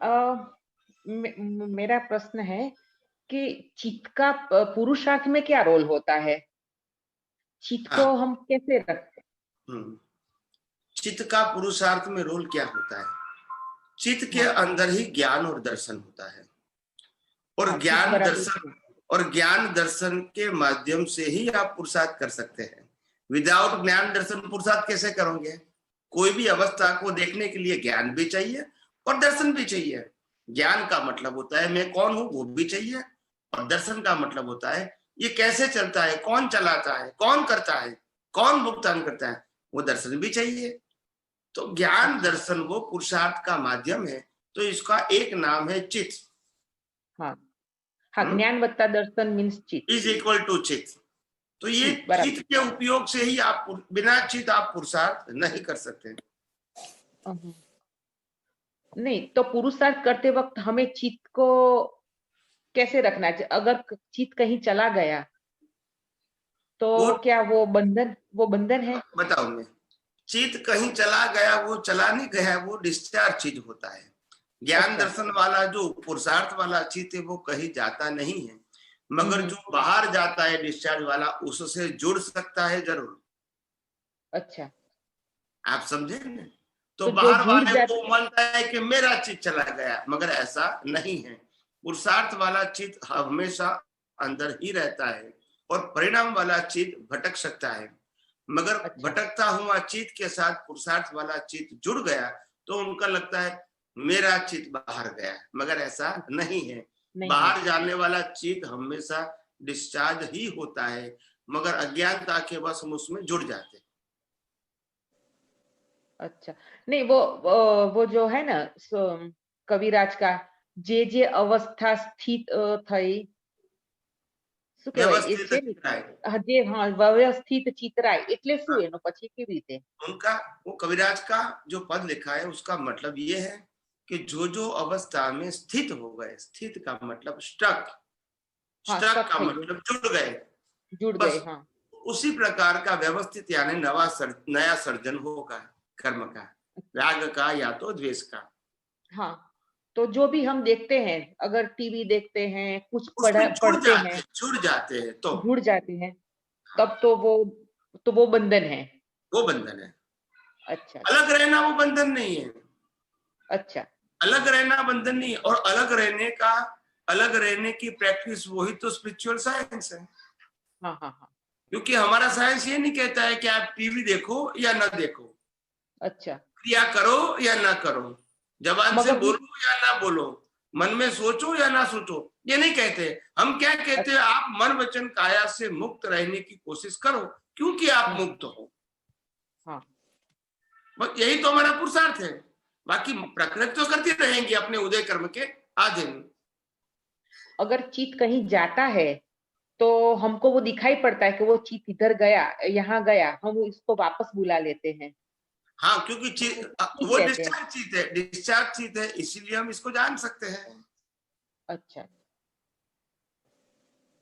अ, मेरा प्रश्न है कि चित्त का पुरुषार्थ में क्या रोल होता है? चित्त को हाँ। हम कैसे रखते हैं? चित्त का पुरुषार्थ में रोल क्या होता है? चित्त के हाँ, अंदर ही ज्ञान और दर्शन होता है, और हाँ, ठीक बराबर। ज्ञान दर्शन के माध्यम से ही आप पुरुषार्थ कर सकते हैं। विदाउट ज्ञान दर्शन पुरुषार्थ कैसे करोगे? कोई भी अवस्था को देखने के लिए ज्ञान भी चाहिए और दर्शन भी चाहिए। ज्ञान का मतलब होता है मैं कौन हूं, वो भी चाहिए, और दर्शन का मतलब होता है ये कैसे चलता है, कौन चलाता है, कौन करता है, कौन भुगतान करता है, वो दर्शन भी चाहिए। तो ज्ञान अच्छा, दर्शन वो पुरुषार्थ का माध्यम है, तो इसका एक नाम है चित्त। हाँ, हाँ, ज्ञानवत्ता दर्शन मीन्स चित्त। इज इक्वल टू चित्त। तो ये चित्त बराबर। चित्त के उपयोग से ही आप, बिना चित्त आप पुरुषार्थ नहीं कर सकते। नहीं, तो पुरुषार्थ करते वक्त हमें चित्त को कैसे रखना चाहिए? अगर चित्त कहीं चला गया, वो तो क्या वो बंधन है? बताओ, मैं चित्त कहीं चला गया, वो चला नहीं गया, वो डिस्चार्ज चीज होता है। ज्ञान अच्छा, दर्शन वाला जो पुरुषार्थ वाला चित्त है वो कहीं जाता नहीं है, हुँ, मगर हुँ, जो बाहर जाता है डिस्चार्ज वाला, उससे जुड़ सकता है जरूर। अच्छा, आप समझे ना? तो तो जो बाहर जुड़ वाले जाता को मानता है कि मेरा चित्त चला गया, मगर ऐसा नहीं है। पुरुषार्थ वाला चित्त हमेशा अंदर ही रहता है, और परिणाम वाला चित्त भटक सकता है। मगर अच्छा, भटकता हुआ चित्त के साथ पुरुषार्थ वाला चित्त जुड़ गया, तो उनका लगता है मेरा चित्त बाहर गया, मगर ऐसा नहीं है। नहीं है, बाहर जाने वाला चित्त हमेशा डिस्चार्ज ही होता है, मगर अज्ञानता के वश हम उसमें जुड़ जाते हैं। अच्छा। नहीं, वो जो है ना, कविराज का जे अवस्था स्थित થઈ, શું કહેવાય? એ व्यवस्थित છે ને? चित्त है જે હા, વ્યવસ્થિત ચિતરાય એટલે શું? हाँ, એનો પછી કેવી રીતે? उनका वो कविराज का जो पद लिखा है उसका मतलब ये है कि जो जो अवस्था में स्थित हो गए, स्थित का मतलब स्टक, हाँ, स्टक स्टक का થઈ ગયું, मतलब जुड़ गए, जुड़ गए, बस हाँ, उसी प्रकार का व्यवस्थित यानी नया सर्जन होगा, कर्म का, राग का या तो द्वेष का, हाँ। तो जो भी हम देखते हैं, अगर टीवी देखते हैं, कुछ उसमें पढ़ते हैं, जुड़ जाते हैं, तो जुड़ जाते हैं, तब तो वो बंधन है। वो बंधन है। अच्छा, अलग रहना वो बंधन नहीं है। अच्छा। अलग रहना बंधन नहीं, और अलग रहने की प्रैक्टिस वही तो स्पिरिचुअल साइंस है। हाँ, हाँ, हाँ। क्योंकि हमारा साइंस ये नहीं कहता है कि आप टीवी देखो या ना देखो, अच्छा, क्रिया करो या ना करो, जबान से मगर वो बोलो या ना बोलो, मन में सोचो या ना सोचो, ये नहीं कहते। हम क्या कहते हैं? अच्छा, आप मन वचन काया से मुक्त रहने की कोशिश करो, क्योंकि आप हुँ, मुक्त हो। हाँ। बस यही तो हमारा पुरुषार्थ है। बाकी प्रकृति तो करती रहेंगी अपने उदय कर्म के अधीन। अगर चित्त कहीं जाता है, तो हमको वो दिखाई पड़ता है कि वो चित्त इधर गया, यहाँ गया, हम इसको वापस बुला लेते हैं। हाँ, क्योंकि इसको चित्त वो कहते हैं। डिस्चार्ज चीज है, डिस्चार्ज चीज है, इसीलिए हम इसको जान सकते हैं। अच्छा,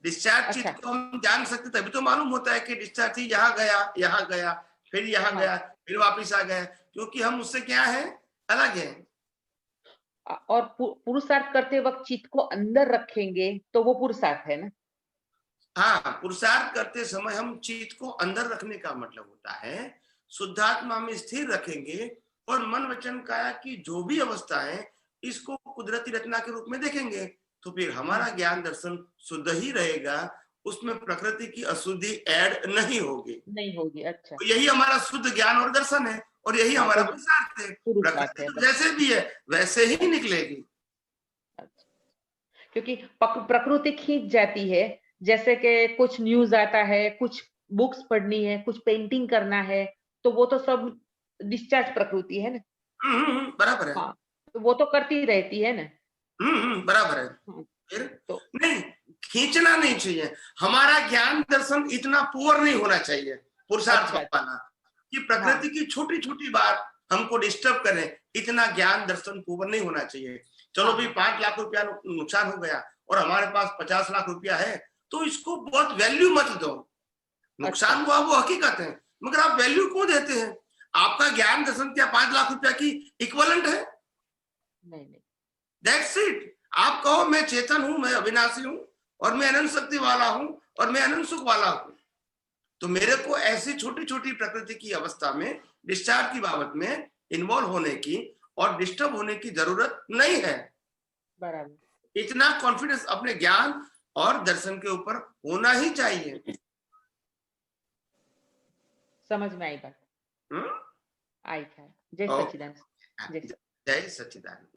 डिस्चार्ज चीज अच्छा, को हम जान सकते, तभी तो मालूम होता है कि डिस्चार्ज चीज यहाँ गया, फिर यहाँ हाँ। गया, फिर वापिस आ गया, क्योंकि हम उससे क्या है, अलग है। और पुरुषार्थ करते वक्त चित्त को अंदर रखेंगे, तो वो पुरुषार्थ है ना? हाँ, पुरुषार्थ करते समय हम चित्त को अंदर रखने का मतलब होता है शुद्धात्मा में स्थिर रखेंगे, और मन वचन काया की जो भी अवस्था है इसको कुदरती रचना के रूप में देखेंगे, तो फिर हुँ, हमारा ज्ञान दर्शन शुद्ध ही रहेगा, उसमें प्रकृति की अशुद्धि ऐड नहीं होगी। नहीं होगी, अच्छा। तो यही हमारा शुद्ध ज्ञान और दर्शन है, और यही हाँ, हमारा तो पुरुषार्थ है। पुरुषार्थ प्रकृति है तो बस। जैसे भी है वैसे ही निकलेगी। अच्छा, क्योंकि प्रकृति खींच जाती है, जैसे कि कुछ न्यूज़ आता है, कुछ बुक्स पढ़नी है, कुछ पेंटिंग करना है, तो वो तो सब डिस्चार्ज प्रकृति है ना? बराबर है। हाँ, तो वो तो करती रहती है ना? बराबर है। हाँ, फिर तो नहीं, खींचना नहीं चाहिए। हमारा ज्ञान दर्शन इतना पुअर नहीं होना चाहिए पुरुषार्थ अच्छा, वाला, कि हाँ, प्रकृति की छोटी छोटी बात हमको डिस्टर्ब करे। इतना ज्ञान दर्शन पुअर नहीं होना चाहिए। चलो हाँ, भाई, हाँ, 5 लाख रुपया नुकसान हो गया और हमारे पास 50 लाख रुपया है, तो इसको बहुत वैल्यू मत दो। अच्छा, नुकसान हुआ वो हकीकत है, मगर आप वैल्यू क्यों देते हैं? आपका ज्ञान दर्शन क्या 5 लाख रुपया की इक्वलेंट है? नहीं, नहीं, दैट्स इट। आप कहो मैं चेतन हूं, मैं अविनाशी हूं, और मैं अनंत शक्ति वाला हूं, और मैं अनंत सुख वाला हूं, तो मेरे को ऐसी छोटी छोटी प्रकृति की अवस्था में डिस्चार्ज की बाबत में इन्वॉल्व होने की और डिस्टर्ब होने की जरूरत नहीं है। बराबर। इतना कॉन्फिडेंस अपने ज्ञान और दर्शन के ऊपर होना ही चाहिए। समझ में आई बात। आई था। जय ओके, सच्चिदानंद। जय जय सच्चिदानंद।